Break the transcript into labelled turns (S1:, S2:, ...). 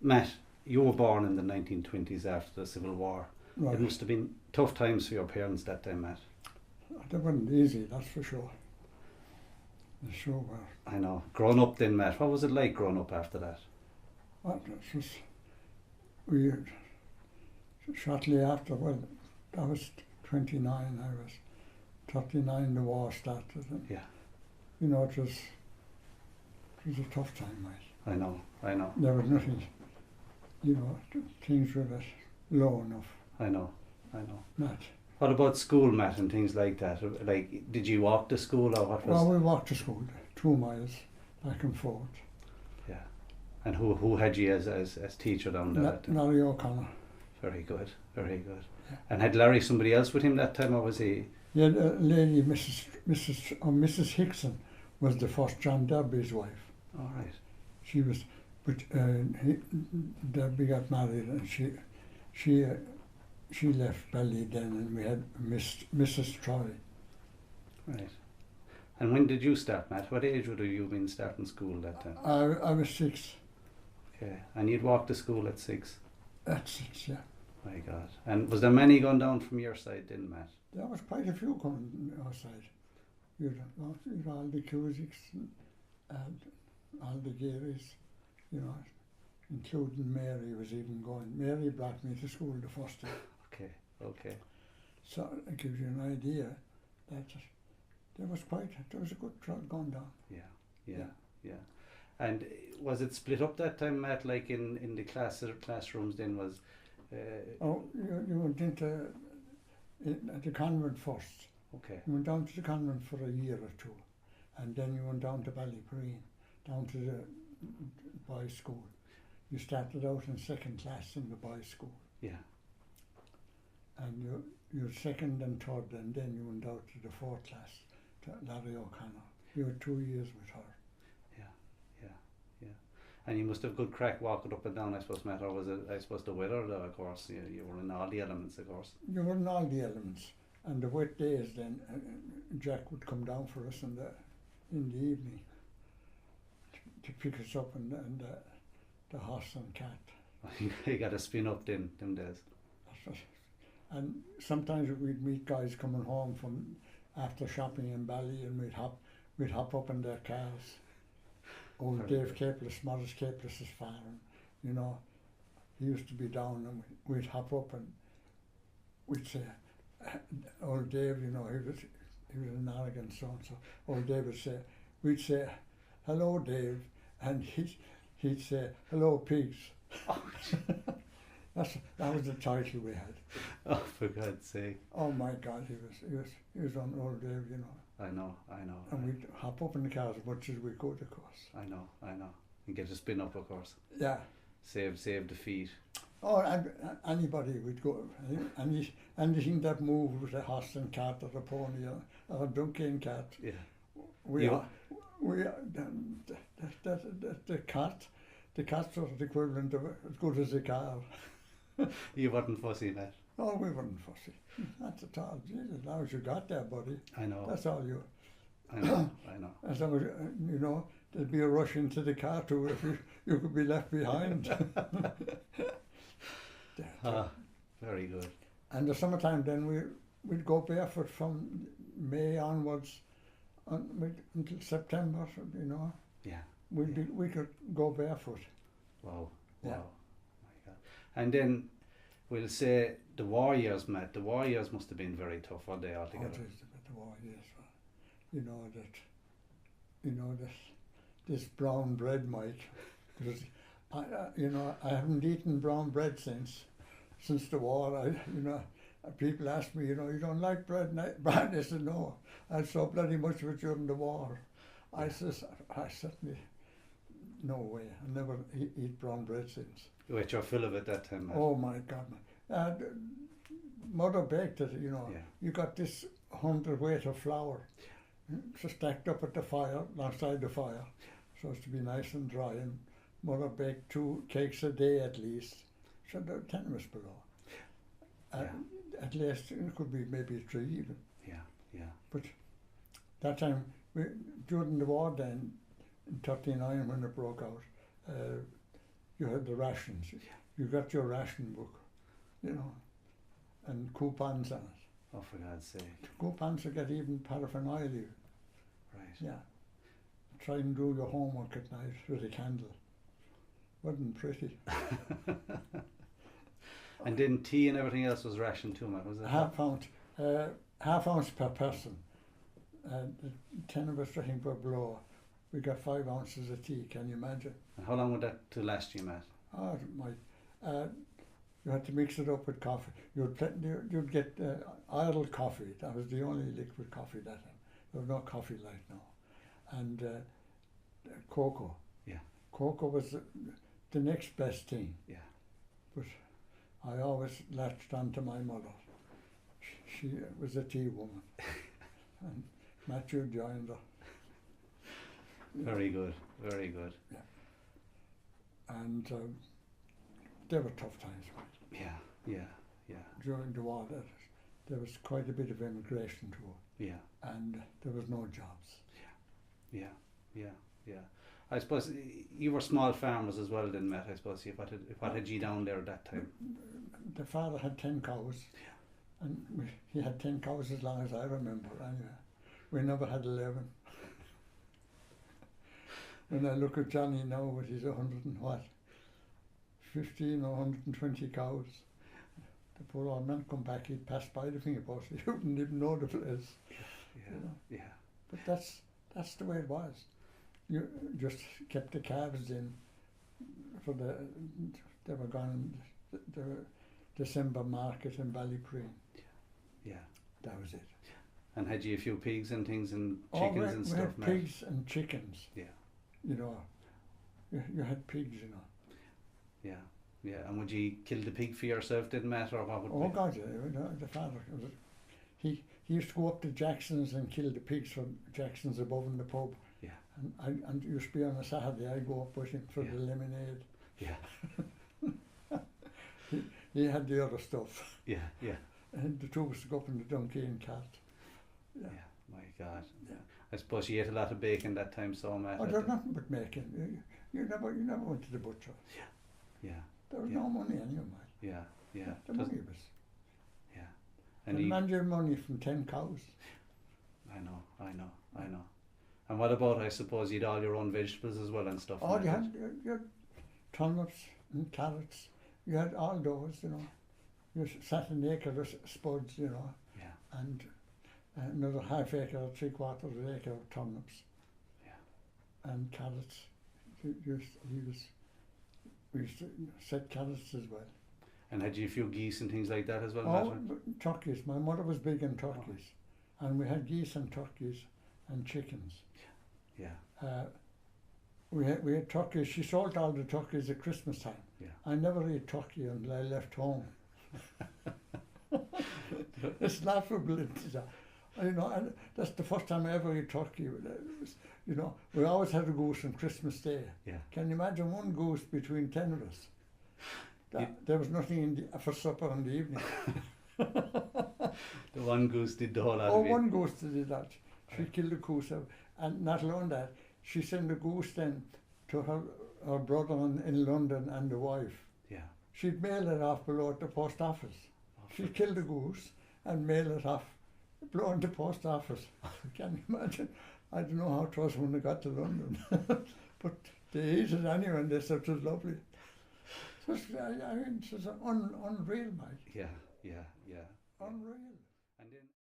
S1: Matt, you were born in the 1920s after the Civil War.
S2: Right.
S1: It must have been tough times for your parents that time, Matt.
S2: They weren't easy, that's for sure. They sure were.
S1: I know. Growing up then, Matt, what was it like growing up after that?
S2: What, we, shortly after, well, I was 29, I was 39, the war started. And,
S1: Yeah.
S2: you know, it was a tough time, mate.
S1: I know,
S2: There was nothing, you know, things were that low enough.
S1: I know.
S2: Matt.
S1: What about school, Matt, and things like that? Like, did you walk to school or what was?
S2: Well, we walked to school, 2 miles back and forth.
S1: Yeah. And who had you as teacher down there? That time?
S2: Larry O'Connor.
S1: Very good.
S2: Yeah.
S1: And had Larry somebody else with him that time, or was he?
S2: Yeah, the lady, Mrs. Hickson, was the first John Derby's wife.
S1: All right.
S2: She was, but Derby got married, and she left Bally then, and we had Mrs. Troy.
S1: Right. And when did you start, Matt? What age would you been starting school that time?
S2: I was 6.
S1: Okay. And you'd walk to school at 6?
S2: At 6, yeah.
S1: My God. And was there many going down from your side then, Matt?
S2: There was quite a few coming outside. You'd all the Cusics and all the Gearys, you know, including Mary was even going. Mary brought me to school the first day.
S1: Okay.
S2: So it gives you an idea that there was a good crowd going down.
S1: Yeah. And was it split up that time, Matt, like in the classrooms then was...
S2: You went into the convent first.
S1: Okay.
S2: You went down to the convent for a year or 2, and then you went down to Ballyporeen, down to the boys' school. You started out in 2nd class in the boys' school.
S1: Yeah.
S2: And you're 2nd and 3rd, and then you went out to the 4th class, to Larry O'Connor. You had 2 years with her.
S1: Yeah. And you must have good crack walking up and down, I suppose, Matt, or was it, I suppose, the weather, of course, you were in all the elements, of course.
S2: You were in all the elements. And the wet days then, Jack would come down for us in the evening to pick us up, and the horse and cat.
S1: You got to spin up them days.
S2: And sometimes we'd meet guys coming home from after shopping in Bally, and we'd hop up in their cars. Old Dave Capeless, Morris Capeless's farm, you know, he used to be down, and we'd hop up and we'd say, old Dave, you know, he was an arrogant son, so old Dave would say, we'd say, hello Dave, and he'd say, hello pigs. That was the title we had.
S1: Oh, for God's sake.
S2: Oh my God, he was on old Dave, you know.
S1: I know.
S2: And we'd hop up in the cars as much as we could, of course.
S1: I know. And get a spin up, of course.
S2: Yeah.
S1: Save the feet.
S2: Oh, and anybody would go, anything that moved with a horse and cart or a pony or a donkey and cart.
S1: Yeah.
S2: The carts were the equivalent of as good as a car.
S1: You weren't fussy, Matt.
S2: No, we weren't fussy. Not at all. Jesus, as long as you got there, buddy.
S1: I know.
S2: That's all you.
S1: I know.
S2: As long as, you know, there'd be a rush into the car too if you could be left behind.
S1: Very good.
S2: And the summertime then we'd go barefoot from May onwards until September, you know.
S1: Yeah.
S2: We could go barefoot.
S1: Wow.
S2: Yeah.
S1: My God. And then we'll say the war years, Matt. The war years must have been very tough, weren't they, altogether?
S2: Oh, the war years. You know that this brown bread, Mike, because I haven't eaten brown bread since the war. People ask me, you don't like bread? I said, no, I saw bloody much of it during the war. I certainly, no way. I never eat brown bread since.
S1: You ate your fill of it that time, Matt.
S2: Oh my God. Mother baked it, you know.
S1: Yeah.
S2: You got this 100 weight of flour, so stacked up at the fire, alongside the fire, so as to be nice and dry. And Mother baked 2 cakes a day at least, so they're 10 was below. At least it could be maybe 3 even.
S1: Yeah.
S2: But that time, during the war then, in 39 when it broke out, you had the rations. You got your ration book, you know, and coupons on it.
S1: Oh, for God's sake.
S2: Coupons to get even paraffin oil even.
S1: Right.
S2: Yeah. Try and do your homework at night with a candle. Wasn't pretty.
S1: And then tea and everything else was rationed too, man, was it?
S2: Half ounce per person. The 10 of us drinking per blower. We got 5 ounces of tea, can you imagine?
S1: And how long would that to last you, Matt?
S2: Oh, you had to mix it up with coffee. You'd get idle coffee. That was the only liquid coffee that time. There was no coffee like now. And cocoa.
S1: Yeah.
S2: Cocoa was the next best thing.
S1: Yeah.
S2: But I always latched on to my mother. She was a tea woman. And Matthew joined her.
S1: Very good, very good.
S2: Yeah. And they were tough times.
S1: Yeah.
S2: During the war, there was quite a bit of immigration too.
S1: Yeah.
S2: And there was no jobs.
S1: Yeah. I suppose you were small farmers as well then, Matt, I suppose. What had you down there at that time?
S2: The father had 10 cows. And he had 10 cows as long as I remember, anyway. We never had 11. When I look at Johnny now with his 100 and what, 15 or 120 cows, the poor old man come back, he'd pass by the finger post, he wouldn't even know the place.
S1: Yeah.
S2: But that's the way it was. You just kept the calves in for they were gone the December market in Ballyporeen.
S1: Yeah.
S2: That was it.
S1: And had you a few pigs and things and chickens and stuff,
S2: we had
S1: Matt?
S2: pigs and chickens.
S1: Yeah.
S2: You know, you had pigs, you know.
S1: Yeah. And would you kill the pig for yourself, didn't matter, or what would
S2: Oh
S1: be?
S2: God, yeah, the father, he used to go up to Jackson's and kill the pigs from Jackson's above in the pub.
S1: Yeah.
S2: And used to be on a Saturday, I'd go up with him for the lemonade.
S1: Yeah.
S2: He had the other stuff.
S1: Yeah.
S2: And the two was to go up in the donkey and cart.
S1: Yeah. My God.
S2: Yeah.
S1: I suppose you ate a lot of bacon that time, so Matt.
S2: Oh, there's nothing but making. You never went to the butcher.
S1: Yeah.
S2: There was no money anyway.
S1: Yeah.
S2: The money was.
S1: Yeah.
S2: And you demand your money from 10 cows.
S1: I know. And what about, I suppose, you'd all your own vegetables as well and stuff?
S2: Oh, you had turnips and carrots. You had all those, you know. You sat an acre of spuds, you know.
S1: Yeah.
S2: And another half acre or 3/4 of an acre of turnips.
S1: Yeah.
S2: And carrots. We used to set carrots as well.
S1: And had you a few geese and things like that as well,
S2: Oh,
S1: Matt?
S2: turkeys. My mother was big in turkeys. Oh. And we had geese and turkeys and chickens.
S1: Yeah.
S2: We had turkeys. She sold all the turkeys at Christmas time.
S1: Yeah.
S2: I never ate turkey until I left home. It's laughable. You know, and that's the first time I ever ate turkey. You know, we always had a goose on Christmas Day.
S1: Yeah.
S2: Can you imagine one goose between 10 of us? There was nothing for supper in the evening.
S1: The one goose did the whole lot of it.
S2: One goose did that. She killed a goose, and not alone that, she sent the goose then to her brother in London and the wife.
S1: Yeah.
S2: She'd mail it off below at the post office. She killed a goose and mail it off below at the post office. Can you imagine? I don't know how it was when they got to London, but they ate it anyway and they said it was lovely. So I mean, it's unreal, Mike.
S1: Yeah.
S2: Unreal.
S1: And then